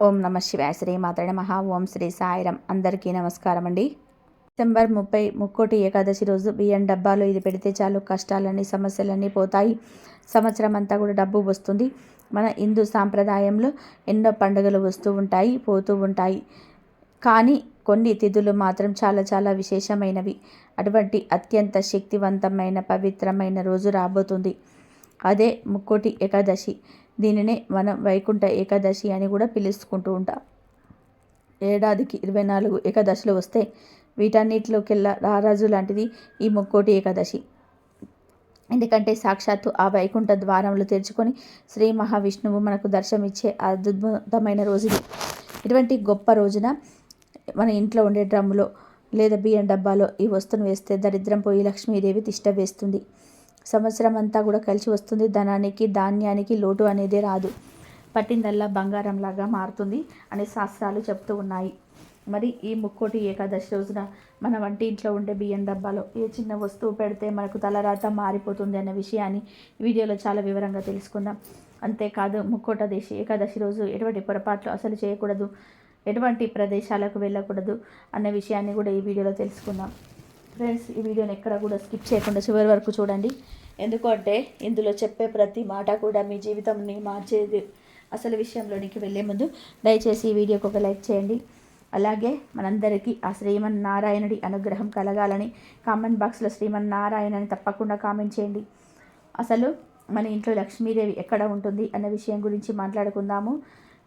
ఓం నమ శివాయ. శ్రీ మాత్రే నమః. ఓం శ్రీ సాయిరం. అందరికీ నమస్కారం అండి. డిసెంబర్ 30 ముక్కోటి ఏకాదశి రోజు బియ్యం డబ్బాలో ఇది పెడితే చాలు కష్టాలన్నీ సమస్యలన్నీ పోతాయి. సంవత్సరం అంతా కూడా డబ్బు వస్తుంది. మన హిందూ సాంప్రదాయంలో ఎన్నో పండుగలు వస్తూ ఉంటాయి, పోతూ ఉంటాయి. కానీ కొన్ని తిథులు మాత్రం చాలా చాలా విశేషమైనవి. అటువంటి అత్యంత శక్తివంతమైన పవిత్రమైన రోజు రాబోతుంది. అదే ముక్కోటి ఏకాదశి. దీనినే మనం వైకుంఠ ఏకాదశి అని కూడా పిలుచుకుంటూ ఉంటాం. ఏడాదికి 24 ఏకాదశులు వస్తే వీటన్నిటిలోకెల్లా రారాజు లాంటిది ఈ ముక్కోటి ఏకాదశి. ఎందుకంటే సాక్షాత్తు ఆ వైకుంఠ ద్వారములు తెరుచుకొని శ్రీ మహావిష్ణువు మనకు దర్శనమిచ్చే అద్భుతమైన రోజు ఇది. ఇటువంటి గొప్ప రోజున మన ఇంట్లో ఉండే డ్రమ్ములో లేదా బియ్యం డబ్బాలో ఈ వస్తువును వేస్తే దరిద్రం పోయి లక్ష్మీదేవి తిష్ట వేస్తుంది. సంవత్సరం అంతా కూడా కలిసి వస్తుంది. ధనానికి ధాన్యానికి లోటు అనేది రాదు. పట్టిందల్లా బంగారంలాగా మారుతుంది అనే శాస్త్రాలు చెప్తూ ఉన్నాయి. మరి ఈ ముక్కోటి ఏకాదశి రోజున మన వంటింట్లో ఉండే బియ్యం డబ్బాలో ఏ చిన్న వస్తువు పెడితే మనకు తలరాత మారిపోతుంది అనే విషయాన్ని వీడియోలో చాలా వివరంగా తెలుసుకుందాం. అంతేకాదు ఏకాదశి రోజు ఎటువంటి పొరపాట్లు అసలు చేయకూడదు, ఎటువంటి ప్రదేశాలకు వెళ్ళకూడదు అన్న విషయాన్ని కూడా ఈ వీడియోలో తెలుసుకుందాం. ఫ్రెండ్స్, ఈ వీడియోని ఎక్కడ కూడా స్కిప్ చేయకుండా చివరి వరకు చూడండి. ఎందుకంటే ఇందులో చెప్పే ప్రతి మాట కూడా మీ జీవితంని మార్చేది. అసలు విషయంలోనికి వెళ్ళే ముందు దయచేసి ఈ వీడియోకి ఒక లైక్ చేయండి. అలాగే మనందరికీ ఆ శ్రీమన్నారాయణుడి అనుగ్రహం కలగాలని కామెంట్ బాక్స్లో శ్రీమన్నారాయణ అని తప్పకుండా కామెంట్ చేయండి. అసలు మన ఇంట్లో లక్ష్మీదేవి ఎక్కడ ఉంటుంది అన్న విషయం గురించి మాట్లాడుకుందాము.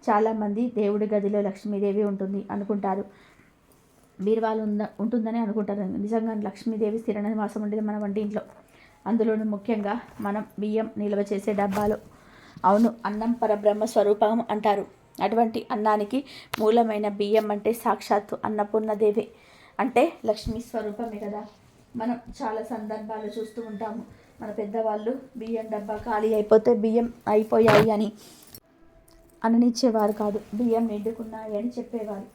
చాలామంది దేవుడి గదిలో లక్ష్మీదేవి ఉంటుంది అనుకుంటారు, బీరువాలు ఉంటుందని అనుకుంటారు. నిజంగా లక్ష్మీదేవి స్థిర నివాసం ఉండేది మన వంటింట్లో. అందులోనూ ముఖ్యంగా మనం బియ్యం నిల్వ చేసే డబ్బాలో. అవును, అన్నం పరబ్రహ్మ స్వరూపం అంటారు. అటువంటి అన్నానికి మూలమైన బియ్యం అంటే సాక్షాత్తు అన్నపూర్ణదేవి అంటే లక్ష్మీ స్వరూపమే కదా. మనం చాలా సందర్భాలు చూస్తూ ఉంటాము. మన పెద్దవాళ్ళు బియ్యం డబ్బా ఖాళీ అయిపోతే బియ్యం అయిపోయాయి అని అననిచ్చేవారు కాదు, బియ్యం నిండుకున్నాయి అని చెప్పేవారు.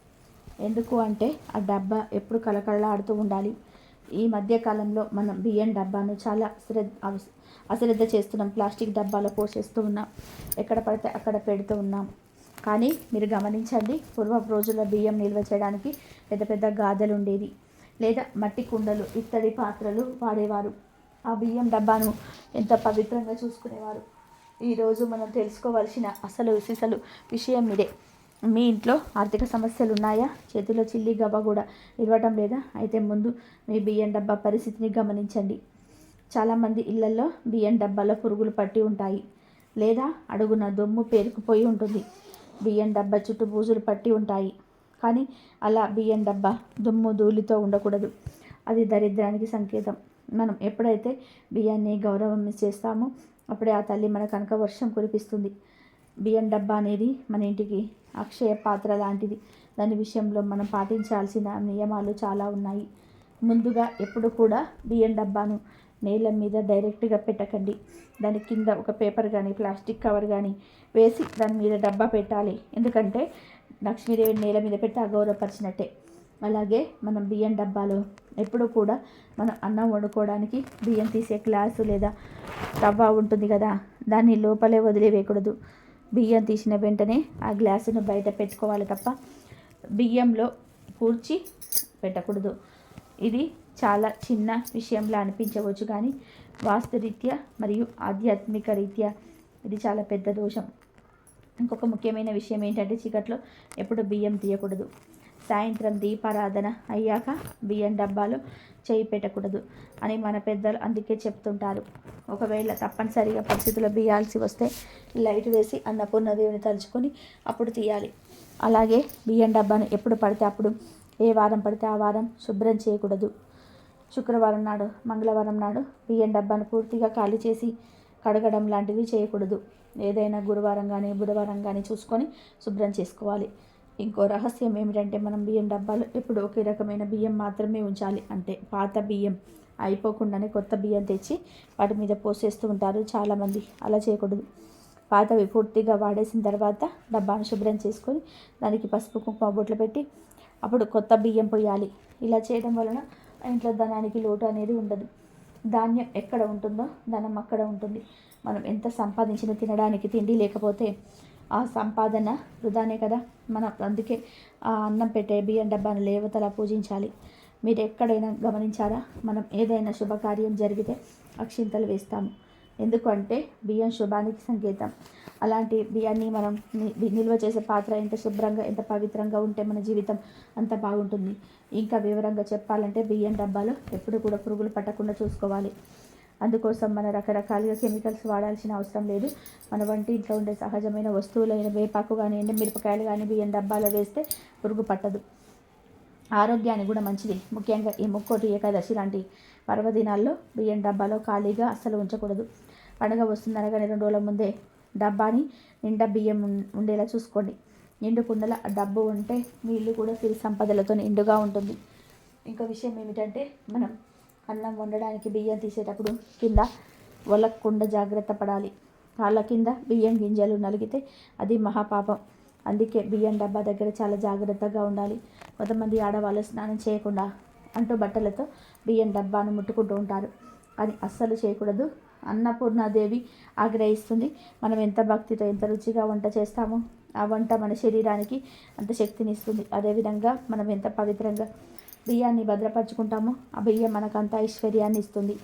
ఎందుకు అంటే ఆ డబ్బా ఎప్పుడు కలకలలాడుతూ ఉండాలి. ఈ మధ్యకాలంలో మనం బియ్యం డబ్బాను చాలా అశ్రద్ధ చేస్తున్నాం. ప్లాస్టిక్ డబ్బాలో పోసేస్తూ ఉన్నాం, ఎక్కడ పడితే అక్కడ పెడుతూ ఉన్నాం. కానీ మీరు గమనించండి, పూర్వపు రోజుల్లో బియ్యం నిల్వ చేయడానికి పెద్ద పెద్ద గాదెలు ఉండేది, లేదా మట్టి కుండలు, ఇత్తడి పాత్రలు వాడేవారు. ఆ బియ్యం డబ్బాను ఎంత పవిత్రంగా చూసుకునేవారు. ఈరోజు మనం తెలుసుకోవాల్సిన అసలు విషయం ఇదే. మీ ఇంట్లో ఆర్థిక సమస్యలు ఉన్నాయా? చేతిలో చిల్లి గవ్వ కూడా నిలవటం లేదా? అయితే ముందు మీ బియ్యం డబ్బా పరిస్థితిని గమనించండి. చాలామంది ఇళ్లలో బియ్యం డబ్బాలో పురుగులు పట్టి ఉంటాయి, లేదా అడుగున దుమ్ము పేరుకుపోయి ఉంటుంది. బియ్యం డబ్బా చుట్టూ బూజులు పట్టి ఉంటాయి. కానీ అలా బియ్యం డబ్బా దుమ్ము ధూళితో ఉండకూడదు. అది దరిద్రానికి సంకేతం. మనం ఎప్పుడైతే బియ్యాన్ని గౌరవం చేస్తామో అప్పుడే ఆ తల్లి మన కనుక వర్షం కురిపిస్తుంది. బియ్యం డబ్బా అనేది మన ఇంటికి అక్షయ పాత్ర లాంటిది. దాని విషయంలో మనం పాటించాల్సిన నియమాలు చాలా ఉన్నాయి. ముందుగా ఎప్పుడు కూడా బియ్యం డబ్బాను నేల మీద డైరెక్ట్గా పెట్టకండి. దాని కింద ఒక పేపర్ కానీ ప్లాస్టిక్ కవర్ కానీ వేసి దాని మీద డబ్బా పెట్టాలి. ఎందుకంటే లక్ష్మీదేవి నేల మీద పెట్టి అగౌరవపరిచినట్టే. అలాగే మనం బియ్యం డబ్బాలో ఎప్పుడు కూడా మనం అన్నం వండుకోవడానికి బియ్యం తీసే గ్లాసు లేదా రవ్వ ఉంటుంది కదా, దాన్ని లోపలే వదిలివేయకూడదు. బియ్యం తీసిన వెంటనే ఆ గ్లాసును బయట పెట్టుకోవాలి తప్ప బియ్యంలో కూర్చి పెట్టకూడదు. ఇది చాలా చిన్న విషయంలా అనిపించవచ్చు, కానీ వాస్తురీత్యా మరియు ఆధ్యాత్మిక రీత్యా ఇది చాలా పెద్ద దోషం. ఇంకొక ముఖ్యమైన విషయం ఏంటంటే చీకట్లో ఎప్పుడు బియ్యం తీయకూడదు. సాయంత్రం దీపారాధన అయ్యాక బియ్యం డబ్బాలో చేయి పెట్టకూడదు అని మన పెద్దలు అందుకే చెప్తుంటారు. ఒకవేళ తప్పనిసరిగా పరిస్థితుల్లో బియ్యాల్సి వస్తే లైట్ వేసి అన్నపూర్ణదేవిని తలుచుకొని అప్పుడు తీయాలి. అలాగే బియ్యం డబ్బాను ఎప్పుడు పడితే అప్పుడు, ఏ వారం పడితే ఆ వారం శుభ్రం చేయకూడదు. శుక్రవారం నాడు, మంగళవారం నాడు బియ్యం డబ్బాను పూర్తిగా ఖాళీ చేసి కడగడం లాంటివి చేయకూడదు. ఏదైనా గురువారం కానీ బుధవారం కానీ చూసుకొని శుభ్రం చేసుకోవాలి. ఇంకో రహస్యం ఏమిటంటే మనం బియ్యం డబ్బాలో ఎప్పుడు ఒకే రకమైన బియ్యం మాత్రమే ఉంచాలి. అంటే పాత బియ్యం అయిపోకుండానే కొత్త బియ్యం తెచ్చి వాటి మీద పోసేస్తూ ఉంటారు చాలామంది. అలా చేయకూడదు. పాతవి పూర్తిగా వాడేసిన తర్వాత డబ్బాను శుభ్రం చేసుకొని దానికి పసుపు కుంకుమ బొట్లు పెట్టి అప్పుడు కొత్త బియ్యం పోయాలి. ఇలా చేయడం వలన ఇంట్లో ధనానికి లోటు అనేది ఉండదు. ధాన్యం ఎక్కడ ఉంటుందో ధనం అక్కడ ఉంటుంది. మనం ఎంత సంపాదించినా తినడానికి తిండి లేకపోతే ఆ సంపాదన వృధానే కదా. మనం అందుకే ఆ అన్నం పెట్టే బియ్యం డబ్బాను లేవతలా పూజించాలి. మీరు ఎక్కడైనా గమనించారా? మనం ఏదైనా శుభకార్యం జరిగితే అక్షింతలు వేస్తాము. ఎందుకంటే బియ్యం శుభానికి సంకేతం. అలాంటి బియ్యాన్ని మనం నిల్వ చేసే పాత్ర ఎంత శుభ్రంగా, ఎంత పవిత్రంగా ఉంటే మన జీవితం అంత బాగుంటుంది. ఇంకా వివరంగా చెప్పాలంటే బియ్యం డబ్బాలో ఎప్పుడు కూడా పురుగులు పట్టకుండా చూసుకోవాలి. అందుకోసం మన రకరకాలుగా కెమికల్స్ వాడాల్సిన అవసరం లేదు. మన వంటింట్లో ఉండే సహజమైన వస్తువులైన వేపాకు కానీ, ఎండుమిరపకాయలు కానీ బియ్యం డబ్బాలో వేస్తే పురుగు పట్టదు. ఆరోగ్యానికి కూడా మంచిది. ముఖ్యంగా ఈ ముక్కోటి ఏకాదశి లాంటి పర్వదినాల్లో బియ్యం డబ్బాలో ఖాళీగా అస్సలు ఉంచకూడదు. పండుగ వస్తుందనగానే 2 రోజుల ముందే డబ్బాని నిండా బియ్యం ఉండేలా చూసుకోండి. నిండు కుండల డబ్బు ఉంటే మీ ఇల్లు కూడా సిరి సంపదలతో నిండుగా ఉంటుంది. ఇంకో విషయం ఏమిటంటే, మనం అన్నం వండడానికి బియ్యం తీసేటప్పుడు కింద ఒలక్కుండా జాగ్రత్త పడాలి. కాళ్ళ కింద బియ్యం గింజలు నలిగితే అది మహాపాపం. అందుకే బియ్యం డబ్బా దగ్గర చాలా జాగ్రత్తగా ఉండాలి. కొంతమంది ఆడవాళ్ళు స్నానం చేయకుండా అంటూ బట్టలతో బియ్యం డబ్బాను ముట్టుకుంటూ ఉంటారు. అది అస్సలు చేయకూడదు. అన్నపూర్ణాదేవి ఆగ్రహిస్తుంది. మనం ఎంత భక్తితో, ఎంత రుచిగా వంట చేస్తామో ఆ వంట మన శరీరానికి అంత శక్తిని ఇస్తుంది. అదేవిధంగా మనం ఎంత పవిత్రంగా బియ్యాన్ని భద్రపరుచుకుంటామో ఆ బియ్యం మనకు అంత ఐశ్వర్యాన్ని ఇస్తుంది.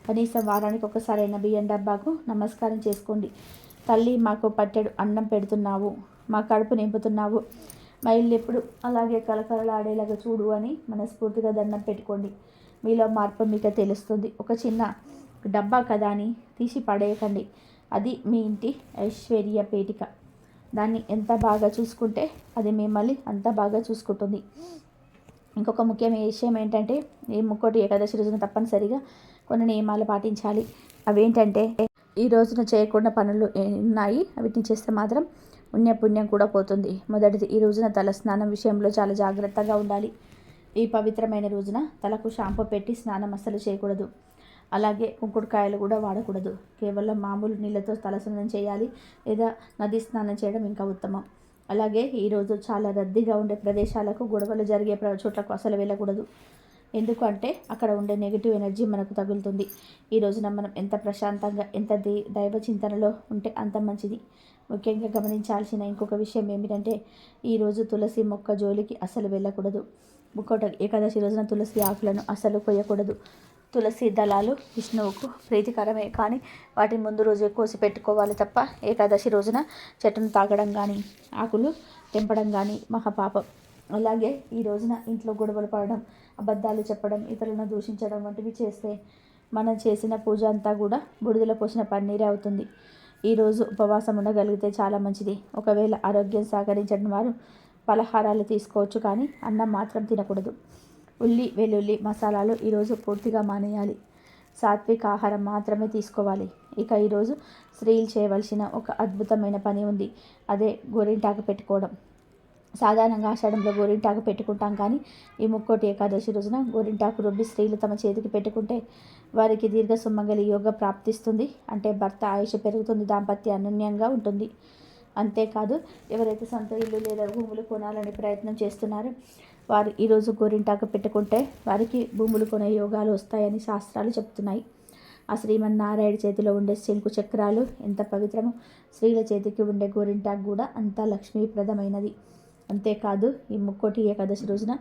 కనీసం వారానికి ఒకసారైనా బియ్యం డబ్బాకు నమస్కారం చేసుకోండి. తల్లి, మాకు పట్టెడు అన్నం పెడుతున్నావు, మా కడుపు నింపుతున్నావు, మా ఇల్లు ఎప్పుడు అలాగే కలకలలాడేలాగా చూడు అని మనస్ఫూర్తిగా దండం పెట్టుకోండి. మీలో మార్పు మీకు తెలుస్తుంది. ఒక చిన్న డబ్బా కదా అని తీసి పడేయకండి. అది మీ ఇంటి ఐశ్వర్య పేటిక. దాన్ని ఎంత బాగా చూసుకుంటే అది మిమ్మల్ని అంత బాగా చూసుకుంటుంది. ఇంకొక ముఖ్యమైన విషయం ఏంటంటే, ఈ ముక్కోటి ఏకాదశి రోజున తప్పనిసరిగా కొన్ని నియమాలు పాటించాలి. అవేంటంటే, ఈ రోజున చేయకుండా పనులు ఉన్నాయి, వీటిని చేస్తే మాత్రం పుణ్యం కూడా పోతుంది. మొదటిది, ఈ రోజున తల స్నానం విషయంలో చాలా జాగ్రత్తగా ఉండాలి. ఈ పవిత్రమైన రోజున తలకు షాంపూ పెట్టి స్నానం అస్సలు చేయకూడదు. అలాగే కుంకుడుకాయలు కూడా వాడకూడదు. కేవలం మామూలు నీళ్ళతో తల స్నానం చేయాలి, లేదా నది స్నానం చేయడం ఇంకా ఉత్తమం. అలాగే ఈరోజు చాలా రద్దీగా ఉండే ప్రదేశాలకు, గొడవలు జరిగే చోట్లకు అసలు వెళ్ళకూడదు. ఎందుకంటే అక్కడ ఉండే నెగిటివ్ ఎనర్జీ మనకు తగులుతుంది. ఈ రోజున మనం ఎంత ప్రశాంతంగా, ఎంత దైవ చింతనలో ఉంటే అంత మంచిది. ముఖ్యంగా గమనించాల్సిన ఇంకొక విషయం ఏమిటంటే, ఈరోజు తులసి మొక్క జోలికి అసలు వెళ్ళకూడదు. ముక్కోటి ఏకాదశి రోజున తులసి ఆకులను అసలు కొయ్యకూడదు. తులసి దళాలు విష్ణువుకు ప్రీతికరమే, కానీ వాటిని ముందు రోజే కోసి పెట్టుకోవాలి తప్ప ఏకాదశి రోజున చెట్టును తాగడం కానీ, ఆకులు తెంపడం కానీ మహాపాపం. అలాగే ఈ రోజున ఇంట్లో గొడవలు పడడం, అబద్ధాలు చెప్పడం, ఇతరులను దూషించడం వంటివి చేస్తే మనం చేసిన పూజ అంతా కూడా బుడిదలో పోసిన పన్నీరే అవుతుంది. ఈరోజు ఉపవాసం ఉండగలిగితే చాలా మంచిది. ఒకవేళ ఆరోగ్యం సహకరించడం వారు పలహారాలు తీసుకోవచ్చు, కానీ అన్నం మాత్రం తినకూడదు. ఉల్లి, వెల్లుల్లి, మసాలాలు ఈరోజు పూర్తిగా మానేయాలి. సాత్విక ఆహారం మాత్రమే తీసుకోవాలి. ఇక ఈరోజు స్త్రీలు చేయవలసిన ఒక అద్భుతమైన పని ఉంది. అదే గోరింటాకు పెట్టుకోవడం. సాధారణంగా ఆషాఢంలో గోరింటాకు పెట్టుకుంటాం, కానీ ఈ ముక్కోటి ఏకాదశి రోజున గోరింటాకు రుబ్బి స్త్రీలు తమ చేతికి పెట్టుకుంటే వారికి దీర్ఘ సుమంగళి యోగ ప్రాప్తిస్తుంది. అంటే భర్త ఆయుష్ పెరుగుతుంది, దాంపత్య అనన్యంగా ఉంటుంది. అంతేకాదు, ఎవరైతే సొంత ఇల్లు లేదా భూములు కొనాలని ప్రయత్నం చేస్తున్నారో వారు ఈరోజు గోరింటాకు పెట్టుకుంటే వారికి భూములు కొనే యోగాలు వస్తాయని శాస్త్రాలు చెప్తున్నాయి. ఆ శ్రీమన్నారాయణ చేతిలో ఉండే శంకు చక్రాలు ఎంత పవిత్రమో, స్త్రీల చేతికి ఉండే గోరింటాకు కూడా అంత లక్ష్మీప్రదమైనది. అంతేకాదు, ఈ ముక్కోటి ఏకాదశి రోజున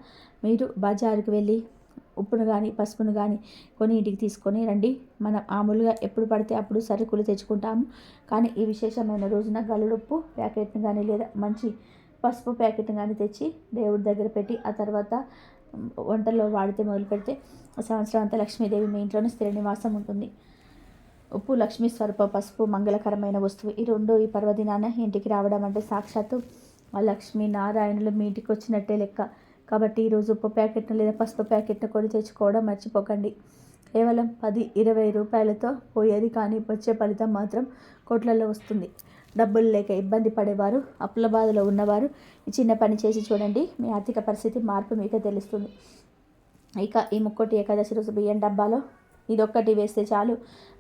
మీరు బజారుకు వెళ్ళి ఉప్పును కానీ, పసుపును కానీ కొని ఇంటికి తీసుకొని రండి. మనం మామూలుగా ఎప్పుడు పడితే అప్పుడు సరుకులు తెచ్చుకుంటాము, కానీ ఈ విశేషమైన రోజున గల్లుడుప్పు ప్యాకెట్ను కానీ, లేదా మంచి పసుపు ప్యాకెట్ను కానీ తెచ్చి దేవుడి దగ్గర పెట్టి ఆ తర్వాత వంటల్లో వాడితే మొదలు పెడితే సంవత్సరం అంతా లక్ష్మీదేవి మీ ఇంట్లోనే స్థిర నివాసం ఉంటుంది. ఉప్పు లక్ష్మీ స్వరూపం, పసుపు మంగళకరమైన వస్తువు. ఈ పర్వదినాన ఇంటికి రావడం అంటే సాక్షాత్తు ఆ లక్ష్మీ నారాయణులు మీ ఇంటికి వచ్చినట్టే లెక్క. కాబట్టి ఈరోజు ఉప్పు ప్యాకెట్ను లేదా పసుపు ప్యాకెట్ను కొని తెచ్చుకోవడం మర్చిపోకండి. కేవలం 10-20 రూపాయలతో పోయేది, కానీ వచ్చే ఫలితం మాత్రం కోట్లలో వస్తుంది. డబ్బులు లేక ఇబ్బంది పడేవారు, అప్పుల బాధలో ఉన్నవారు ఈ చిన్న పని చేసి చూడండి. మీ ఆర్థిక పరిస్థితి మార్పు మీకే తెలుస్తుంది. ఇక ఈ ముక్కోటి ఏకాదశి రోజు బియ్యం డబ్బాలో ఇదొక్కటి వేస్తే చాలు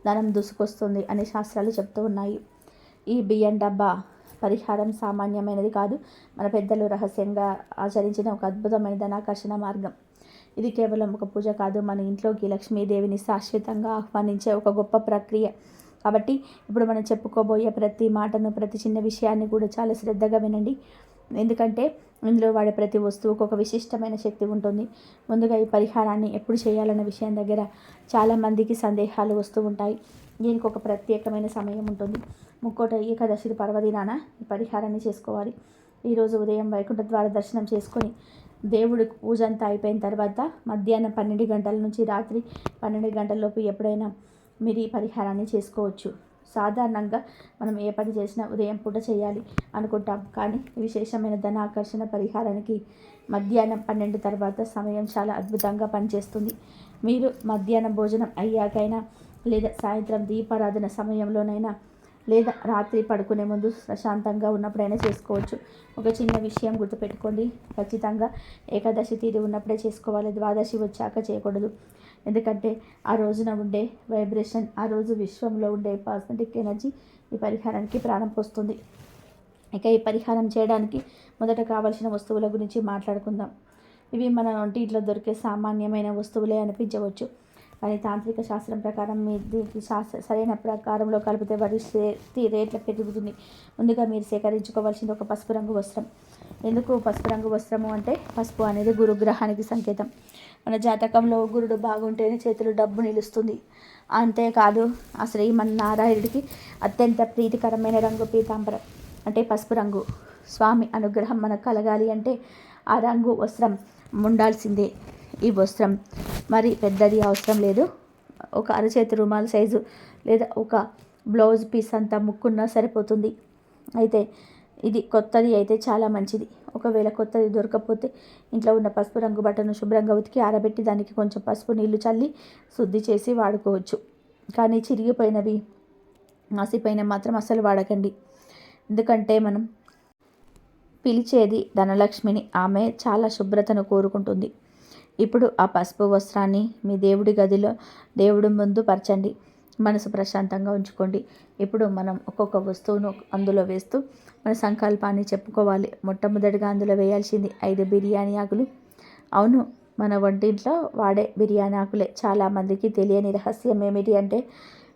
ధనం దూసుకొస్తుంది అని శాస్త్రాలు చెప్తూ ఉన్నాయి. ఈ బియ్యం డబ్బా పరిహారం సామాన్యమైనది కాదు. మన పెద్దలు రహస్యంగా ఆచరించిన ఒక అద్భుతమైన ధనాకర్షణ మార్గం. ఇది కేవలం ఒక పూజ కాదు, మన ఇంట్లోకి లక్ష్మీదేవిని శాశ్వతంగా ఆహ్వానించే ఒక గొప్ప ప్రక్రియ. కాబట్టి ఇప్పుడు మనం చెప్పుకోబోయే ప్రతి మాటను, ప్రతి చిన్న విషయాన్ని కూడా చాలా శ్రద్ధగా వినండి. ఎందుకంటే ఇందులో వాడే ప్రతి వస్తువుకు ఒక విశిష్టమైన శక్తి ఉంటుంది. ముందుగా ఈ పరిహారాన్ని ఎప్పుడు చేయాలన్న విషయం దగ్గర చాలామందికి సందేహాలు వస్తూ ఉంటాయి. దీనికి ఒక ప్రత్యేకమైన సమయం ఉంటుంది. ముక్కోట ఏకాదశి పర్వదినాన ఈ పరిహారాన్ని చేసుకోవాలి. ఈరోజు ఉదయం వైకుంఠ ద్వార దర్శనం చేసుకొని దేవుడి పూజ అంతా అయిపోయిన తర్వాత మధ్యాహ్నం 12 గంటల నుంచి రాత్రి 12 గంటలలోపు ఎప్పుడైనా మీరు ఈ పరిహారాన్ని చేసుకోవచ్చు. సాధారణంగా మనం ఏ పని చేసినా ఉదయం పూట చేయాలి అనుకుంటాం, కానీ విశేషమైన ధన ఆకర్షణ పరిహారానికి మధ్యాహ్నం 12 తర్వాత సమయం చాలా అద్భుతంగా పనిచేస్తుంది. మీరు మధ్యాహ్నం భోజనం అయ్యాకైనా, లేదా సాయంత్రం దీపారాధన సమయంలోనైనా, లేదా రాత్రి పడుకునే ముందు ప్రశాంతంగా ఉన్నప్పుడైనా చేసుకోవచ్చు. ఒక చిన్న విషయం గుర్తుపెట్టుకోండి, ఖచ్చితంగా ఏకాదశి తీరి ఉన్నప్పుడే చేసుకోవాలి, ద్వాదశి వచ్చాక చేయకూడదు. ఎందుకంటే ఆ రోజున ఉండే వైబ్రేషన్, ఆ రోజు విశ్వంలో ఉండే పాజిటివ్ ఎనర్జీ ఈ పరిహారానికి ప్రాణం పోస్తుంది. ఇక ఈ పరిహారం చేయడానికి మొదట కావాల్సిన వస్తువుల గురించి మాట్లాడుకుందాం. ఇవి మన వంటింట్లో దొరికే సామాన్యమైన వస్తువులే అనిపించవచ్చు, కానీ తాంత్రిక శాస్త్రం ప్రకారం మీ దీనికి సరైన ప్రకారంలో కలిపితే వారి రేట్ల పెరుగుతుంది. ముందుగా మీరు సేకరించుకోవాల్సింది ఒక పసుపు రంగు వస్త్రం. ఎందుకు పసుపు రంగు వస్త్రము అంటే, పసుపు అనేది గురుగ్రహానికి సంకేతం. మన జాతకంలో గురుడు బాగుంటేనే చేతులు డబ్బు నిలుస్తుంది. అంతేకాదు ఆ శ్రీమన్నారాయణుడికి అత్యంత ప్రీతికరమైన రంగు పీతాంబరం అంటే పసుపు రంగు. స్వామి అనుగ్రహం మనకు కలగాలి అంటే ఆ రంగు వస్త్రం ఉండాల్సిందే. ఈ వస్త్రం మరి పెద్దది అవసరం లేదు. ఒక అరచేతి రుమాల్ సైజు లేదా ఒక బ్లౌజ్ పీస్ అంతా ముక్కున్నా సరిపోతుంది. అయితే ఇది కొత్తది అయితే చాలా మంచిది. ఒకవేళ కొత్తది దొరకకపోతే ఇంట్లో ఉన్న పసుపు రంగు బట్టను శుభ్రంగా ఉతికి ఆరబెట్టి దానికి కొంచెం పసుపు నీళ్లు చల్లి శుద్ధి చేసి వాడుకోవచ్చు. కానీ చిరిగిపోయినవి, మాసిపోయిన మాత్రం అస్సలు వాడకండి. ఎందుకంటే మనం పిలిచేది ధనలక్ష్మిని, ఆమె చాలా శుభ్రతను కోరుకుంటుంది. ఇప్పుడు ఆ పసుపు వస్త్రాన్ని మీ దేవుడి గదిలో దేవుడి ముందు పరచండి. మనసు ప్రశాంతంగా ఉంచుకోండి. ఇప్పుడు మనం ఒక్కొక్క వస్తువును అందులో వేస్తూ మన సంకల్పాన్ని చెప్పుకోవాలి. మొట్టమొదటిగా అందులో వేయాల్సింది 5 బిర్యానీ ఆకులు. అవును, మన వంటింట్లో వాడే బిర్యానీ ఆకులే. చాలామందికి తెలియని రహస్యం ఏమిటి అంటే,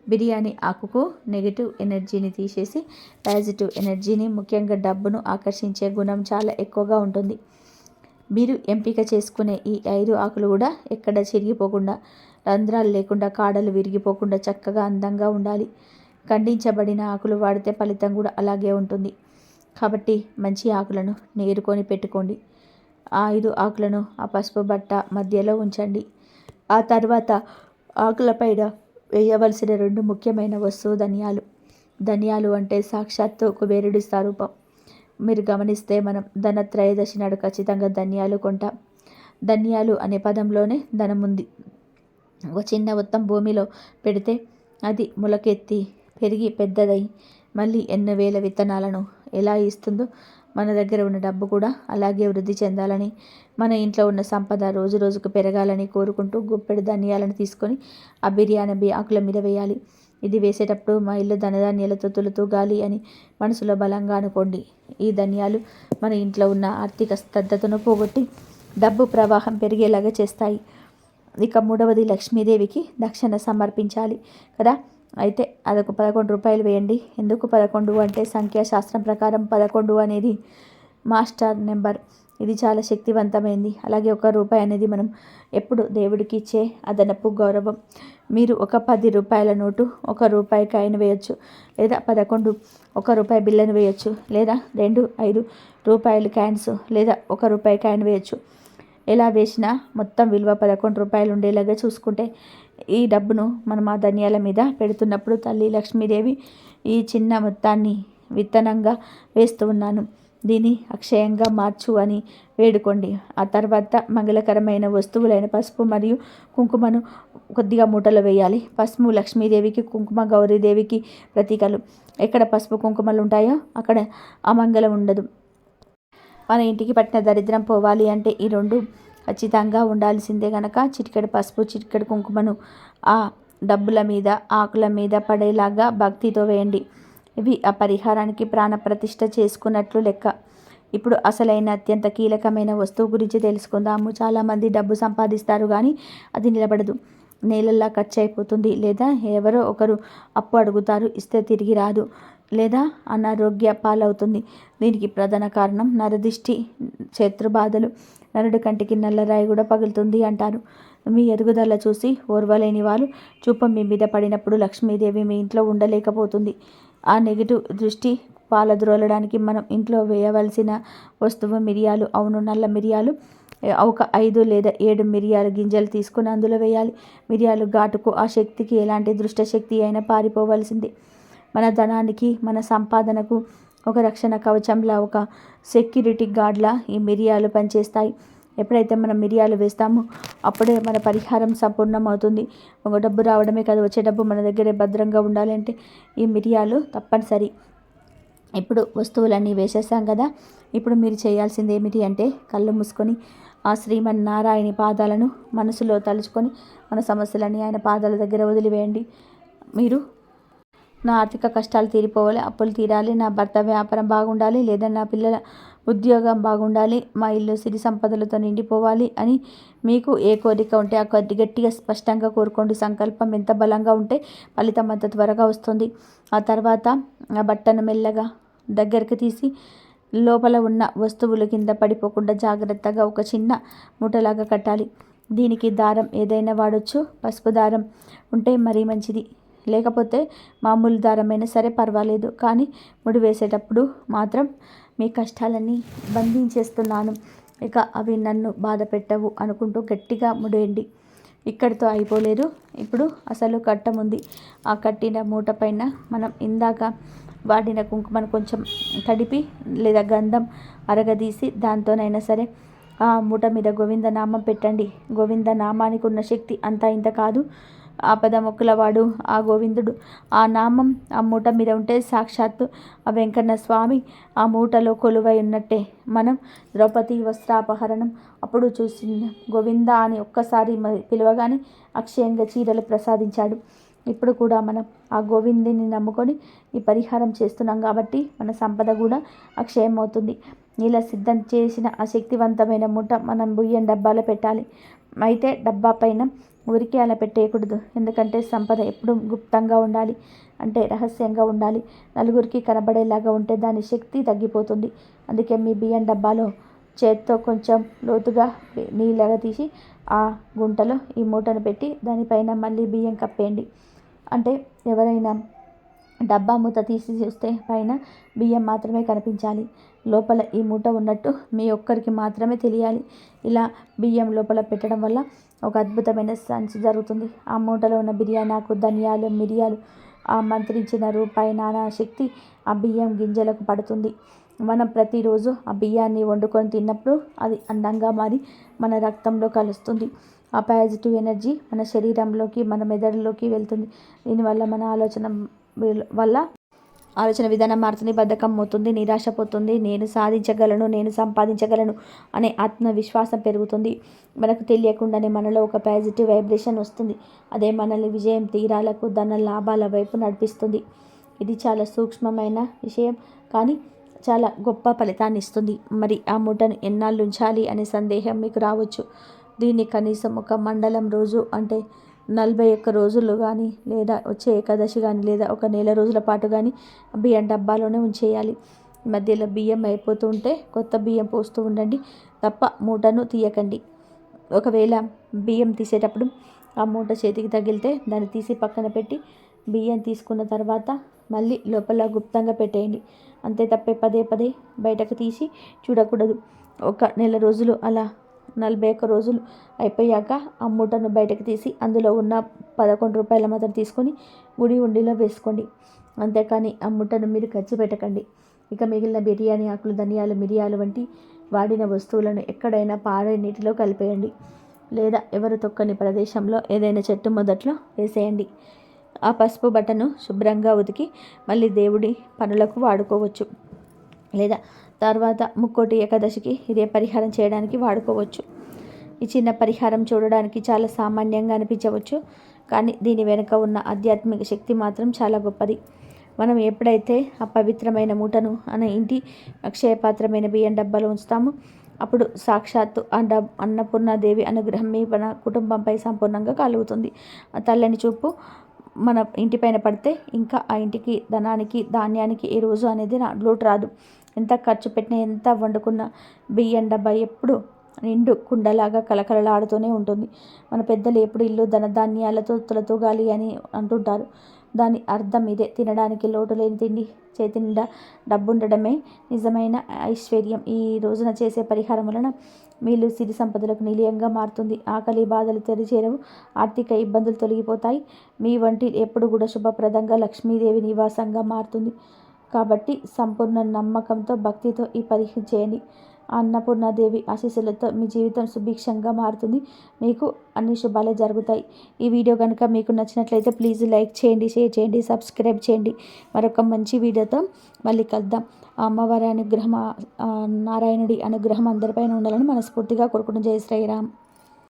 బిర్యానీ ఆకుకు నెగిటివ్ ఎనర్జీని తీసేసి పాజిటివ్ ఎనర్జీని, ముఖ్యంగా డబ్బును ఆకర్షించే గుణం చాలా ఎక్కువగా ఉంటుంది. మీరు ఎంపిక చేసుకునే ఈ 5 ఆకులు కూడా ఎక్కడ చిరిగిపోకుండా, రంధ్రాలు లేకుండా, కాడలు విరిగిపోకుండా చక్కగా అందంగా ఉండాలి. ఖండించబడిన ఆకులు వాడితే ఫలితం కూడా అలాగే ఉంటుంది. కాబట్టి మంచి ఆకులను నేరుకొని పెట్టుకోండి. ఆ 5 ఆకులను ఆ పసుపు బట్ట మధ్యలో ఉంచండి. ఆ తర్వాత ఆకులపైన వేయవలసిన 2 ముఖ్యమైన వస్తువు ధనియాలు. ధనియాలు అంటే సాక్షాత్తు కుబేరుడి స్వరూపం. మీరు గమనిస్తే మనం ధనత్రయోదశి నాడు ఖచ్చితంగా ధనియాలు కొంటాం. ధనియాలు అనే పదంలోనే ధనం ఉంది. ఒక చిన్న మొత్తం భూమిలో పెడితే అది మొలకెత్తి పెరిగి పెద్దదై మళ్ళీ ఎన్నో వేల విత్తనాలను ఎలా ఇస్తుందో, మన దగ్గర ఉన్న డబ్బు కూడా అలాగే వృద్ధి చెందాలని, మన ఇంట్లో ఉన్న సంపద రోజు రోజుకు పెరగాలని కోరుకుంటూ గుప్పెడు ధనియాలను తీసుకొని ఆ బిర్యానీ ఆకుల మీద వేయాలి. ఇది వేసేటప్పుడు మా ఇల్లు ధనధాన్యాలతో తులుతూగాలి అని మనసులో బలంగా అనుకోండి. ఈ ధనియాలు మన ఇంట్లో ఉన్న ఆర్థిక స్తబ్దతను పోగొట్టి డబ్బు ప్రవాహం పెరిగేలాగా చేస్తాయి. ఇక మూడవది లక్ష్మీదేవికి దక్షిణ సమర్పించాలి కదా. అయితే అదొక 11 రూపాయలు వేయండి. ఎందుకు 11 అంటే సంఖ్యాశాస్త్రం ప్రకారం 11 అనేది మాస్టర్ నెంబర్. ఇది చాలా శక్తివంతమైంది. అలాగే 1 రూపాయి అనేది మనం ఎప్పుడు దేవుడికి ఇచ్చే అదనపు గౌరవం. మీరు ఒక 10 రూపాయల నోటు, 1 రూపాయి కాయిన్ వేయొచ్చు, లేదా 11 1 రూపాయి బిల్లను వేయొచ్చు, లేదా 2 5 రూపాయల కాయిన్స్, లేదా 1 రూపాయి కాయిన్ వేయొచ్చు. ఎలా వేసినా మొత్తం విలువ 11 రూపాయలు ఉండేలాగా చూసుకుంటే, ఈ డబ్బును మనం ఆ ధనియాల మీద పెడుతున్నప్పుడు తల్లి లక్ష్మీదేవి ఈ చిన్న మొత్తాన్ని విత్తనంగా వేస్తూ ఉన్నాను, దీన్ని అక్షయంగా మార్చు అని వేడుకోండి. ఆ తర్వాత మంగళకరమైన వస్తువులైన పసుపు మరియు కుంకుమను కొద్దిగా మూటలో వేయాలి. పసుపు లక్ష్మీదేవికి, కుంకుమ గౌరీదేవికి ప్రతీకలు. ఎక్కడ పసుపు కుంకుమలు ఉంటాయో అక్కడ అమంగళం ఉండదు. మన ఇంటికి పట్టిన దరిద్రం పోవాలి అంటే ఈ 2 ఖచ్చితంగా ఉండాల్సిందే. గనక చిటికెడు పసుపు, చిటికెడు కుంకుమను ఆ డబ్బుల మీద, ఆకుల మీద పడేలాగా భక్తితో వేయండి. ఇవి ఆ పరిహారానికి ప్రాణప్రతిష్ఠ చేసుకున్నట్లు లెక్క. ఇప్పుడు అసలైన అత్యంత కీలకమైన వస్తువు గురించి తెలుసుకుందాము. చాలామంది డబ్బు సంపాదిస్తారు కానీ అది నిలబడదు. నేలల్లా ఖర్చు అయిపోతుంది, లేదా ఎవరో ఒకరు అప్పు అడుగుతారు, ఇస్తే తిరిగి రాదు, లేదా అనారోగ్య పాలవుతుంది. దీనికి ప్రధాన కారణం నరదిష్టి, శత్రుబాధలు. నరుడి కంటికి నల్లరాయి కూడా పగులుతుంది అంటారు. మీ ఎదుగుదల చూసి ఓర్వలేని వాళ్ళు చూపు మీ మీద పడినప్పుడు లక్ష్మీదేవి మీ ఇంట్లో ఉండలేకపోతుంది. ఆ నెగిటివ్ దృష్టి పాలద్రోలడానికి మనం ఇంట్లో వేయవలసిన వస్తువు మిరియాలు. అవును, నల్ల మిరియాలు. ఒక 5 లేదా 7 మిరియాల గింజలు తీసుకుని అందులో వేయాలి. మిరియాలు ఘాటుకు ఆ శక్తికి ఎలాంటి దుష్ట శక్తి అయినా పారిపోవలసింది. మన ధనానికి, మన సంపాదనకు ఒక రక్షణ కవచంలా, ఒక సెక్యూరిటీ గార్డ్లా ఈ మిరియాలు పనిచేస్తాయి. ఎప్పుడైతే మనం మిరియాలు వేస్తామో అప్పుడే మన పరిహారం సంపూర్ణమవుతుంది. ఒక డబ్బు రావడమే కాదు, వచ్చే డబ్బు మన దగ్గరే భద్రంగా ఉండాలంటే ఈ మిరియాలు తప్పనిసరి. ఇప్పుడు వస్తువులన్నీ వేసేసాం కదా. ఇప్పుడు మీరు చేయాల్సింది ఏమిటి అంటే కళ్ళు మూసుకొని ఆ శ్రీమన్నారాయణ పాదాలను మనసులో తలుచుకొని మన సమస్యలన్నీ ఆయన పాదాల దగ్గర వదిలివేయండి. మీరు నా ఆర్థిక కష్టాలు తీరిపోవాలి, అప్పులు తీరాలి, నా భర్త వ్యాపారం బాగుండాలి, లేదా నా పిల్లల ఉద్యోగం బాగుండాలి, మా ఇల్లు సిరి సంపదలతో నిండిపోవాలి అని మీకు ఏ కోరిక ఉంటే ఆ గట్టిగా స్పష్టంగా కోరుకోండి. సంకల్పం ఎంత బలంగా ఉంటే ఫలితం అంత త్వరగా వస్తుంది. ఆ తర్వాత ఆ బట్టను మెల్లగా దగ్గరికి తీసి లోపల ఉన్న వస్తువులు కింద పడిపోకుండా జాగ్రత్తగా ఒక చిన్న మూటలాగా కట్టాలి. దీనికి దారం ఏదైనా వాడొచ్చు. పసుపు దారం ఉంటే మరీ మంచిది, లేకపోతే మామూలు దారమైనా సరే పర్వాలేదు. కానీ ముడి వేసేటప్పుడు మాత్రం మీ కష్టాలన్నీ బంధించేస్తున్నాను, ఇక అవి నన్ను బాధ పెట్టవు అనుకుంటూ గట్టిగా ముడేయండి. ఇక్కడితో అయిపోలేదు. ఇప్పుడు అసలు కట్టముంది. ఆ కట్టిన మూట పైన మనం ఇందాక వాడిన కుంకుమను కొంచెం తడిపి లేదా గంధం అరగదీసి దాంతోనైనా సరే ఆ మూట మీద గోవిందనామం పెట్టండి. గోవిందనామానికి ఉన్న శక్తి అంతా ఇంత కాదు. ఆపద మొక్కులవాడు ఆ గోవిందుడు. ఆ నామం ఆ మూట మీద ఉంటే సాక్షాత్తు ఆ వెంకన్న స్వామి ఆ మూటలో కొలువై ఉన్నట్టే. మనం ద్రౌపది వస్త్రాపహరణం అప్పుడు చూసి గోవింద అని ఒక్కసారి పిలవగానే అక్షయంగా చీరలు ప్రసాదించాడు. ఇప్పుడు కూడా మనం ఆ గోవిందుని నమ్ముకొని ఈ పరిహారం చేస్తున్నాం కాబట్టి మన సంపద కూడా అక్షయం అవుతుంది. ఇలా సిద్ధం చేసిన ఆ శక్తివంతమైన మూట మనం బియ్యం డబ్బాలో పెట్టాలి. అయితే డబ్బా పైన ఊరికే అలా పెట్టేయకూడదు. ఎందుకంటే సంపద ఎప్పుడు గుప్తంగా ఉండాలి, అంటే రహస్యంగా ఉండాలి. నలుగురికి కనబడేలాగా ఉంటే దాని శక్తి తగ్గిపోతుంది. అందుకే మీ బియ్యం డబ్బాలో చేత్తో కొంచెం లోతుగా నీళ్ళగా తీసి ఆ గుంటలో ఈ మూటను పెట్టి దానిపైన మళ్ళీ బియ్యం కప్పేయండి. అంటే ఎవరైనా డబ్బా మూత తీసి చూస్తే పైన బియ్యం మాత్రమే కనిపించాలి, లోపల ఈ మూట ఉన్నట్టు మీ ఒక్కరికి మాత్రమే తెలియాలి. ఇలా బియ్యం లోపల పెట్టడం వల్ల ఒక అద్భుతమైన సైన్స్ జరుగుతుంది. ఆ మూటలో ఉన్న బిర్యానాకు, ధనియాలు, మిరియాలు, ఆ మంత్రించిన రూపాయి నానా శక్తి ఆ బియ్యం గింజలకు పడుతుంది. మనం ప్రతిరోజు ఆ బియ్యాన్ని వండుకొని తిన్నప్పుడు అది అందంగా మారి మన రక్తంలో కలుస్తుంది. ఆ పాజిటివ్ ఎనర్జీ మన శరీరంలోకి, మన మెదడులోకి వెళ్తుంది. దీనివల్ల మన ఆలోచన విధానం మారుతుంది, బద్ధకం పోతుంది, నిరాశ పోతుంది, నేను సాధించగలను, నేను సంపాదించగలను అనే ఆత్మవిశ్వాసం పెరుగుతుంది. మనకు తెలియకుండానే మనలో ఒక పాజిటివ్ వైబ్రేషన్ వస్తుంది. అదే మనల్ని విజయం, తీరాలకు, ధన లాభాల వైపు నడిపిస్తుంది. ఇది చాలా సూక్ష్మమైన విషయం, కానీ చాలా గొప్ప ఫలితాన్ని ఇస్తుంది. మరి ఆ మూటను ఎన్నాళ్ళు ఉంచాలి అనే సందేహం మీకు రావచ్చు. దీన్ని కనీసం ఒక మండలం రోజు, అంటే 41 రోజులు కానీ, లేదా వచ్చే ఏకాదశి కానీ, లేదా ఒక నెల రోజుల పాటు కానీ బియ్యం డబ్బాలోనే ఉంచేయాలి. మధ్యలో బియ్యం అయిపోతూ ఉంటే కొత్త బియ్యం పోస్తూ ఉండండి తప్ప మూటను తీయకండి. ఒకవేళ బియ్యం తీసేటప్పుడు ఆ మూట చేతికి తగిలితే దాన్ని తీసి పక్కన పెట్టి బియ్యం తీసుకున్న తర్వాత మళ్ళీ లోపల గుప్తంగా పెట్టేయండి. అంతే తప్పే పదే పదే బయటకు తీసి చూడకూడదు. ఒక నెల రోజులు అలా 41 రోజులు అయిపోయాక ఆ మూటను బయటకు తీసి అందులో ఉన్న 11 రూపాయల మాత్రం తీసుకొని గుడి ఉండిలో వేసుకోండి. అంతేకాని ఆ మూటను మీరు ఖర్చు పెట్టకండి. ఇక మిగిలిన బిర్యానీ ఆకులు, ధనియాలు, మిరియాలు వంటి వాడిన వస్తువులను ఎక్కడైనా పారే నీటిలో కలిపేయండి, లేదా ఎవరు తొక్కని ప్రదేశంలో ఏదైనా చెట్టు మొదట్లో వేసేయండి. ఆ పసుపు బట్టను శుభ్రంగా ఉతికి మళ్ళీ దేవుడి పనులకు వాడుకోవచ్చు, లేదా తర్వాత ముక్కోటి ఏకాదశికి ఇదే పరిహారం చేయడానికి వాడుకోవచ్చు. ఈ చిన్న పరిహారం చూడడానికి చాలా సామాన్యంగా అనిపించవచ్చు, కానీ దీని వెనుక ఉన్న ఆధ్యాత్మిక శక్తి మాత్రం చాలా గొప్పది. మనం ఎప్పుడైతే ఆ పవిత్రమైన మూటను మన ఇంటి అక్షయపాత్రమైన బియ్యం డబ్బాలో ఉంచుతామో అప్పుడు సాక్షాత్తు అన్నపూర్ణాదేవి అనుగ్రహం మీ మన కుటుంబంపై సంపూర్ణంగా కలుగుతుంది. తల్లని చూపు మన ఇంటిపైన పడితే ఇంకా ఆ ఇంటికి ధనానికి ధాన్యానికి ఏ రోజు అనేది లోటు రాదు. ఎంత ఖర్చు పెట్టినా ఎంత వండుకున్నా బియ్యం డబ్బా ఎప్పుడు నిండు కుండలాగా కలకలలాడుతూనే ఉంటుంది. మన పెద్దలు ఎప్పుడు ఇల్లు ధనధాన్యాలతో తులతూగాలి అని అంటుంటారు. దాని అర్థం ఇదే. తినడానికి లోటు లేని తిండి, చేతి నిండా డబ్బుండడమే నిజమైన ఐశ్వర్యం. ఈ రోజున చేసే పరిహారం వలన మీలు సిరి సంపదలకు నిలయంగా మారుతుంది. ఆకలి బాధలు తెరిచేరవు, ఆర్థిక ఇబ్బందులు తొలగిపోతాయి. మీ వంటి ఎప్పుడు కూడా శుభప్రదంగా లక్ష్మీదేవి నివాసంగా మారుతుంది. కాబట్టి సంపూర్ణ నమ్మకంతో భక్తితో ఈ పరిహారం చేయండి. అన్నపూర్ణాదేవి ఆశీస్సులతో మీ జీవితం సుభిక్షంగా మారుతుంది. మీకు అన్ని శుభాలే జరుగుతాయి. ఈ వీడియో కనుక మీకు నచ్చినట్లయితే ప్లీజ్ లైక్ చేయండి, షేర్ చేయండి, సబ్స్క్రైబ్ చేయండి. మరొక మంచి వీడియోతో మళ్ళీ కలుద్దాం. ఆ అమ్మవారి అనుగ్రహం, నారాయణుడి అనుగ్రహం అందరిపైన ఉండాలని మనస్ఫూర్తిగా కోరుకుంటున్నాను. జై శ్రీరామ్.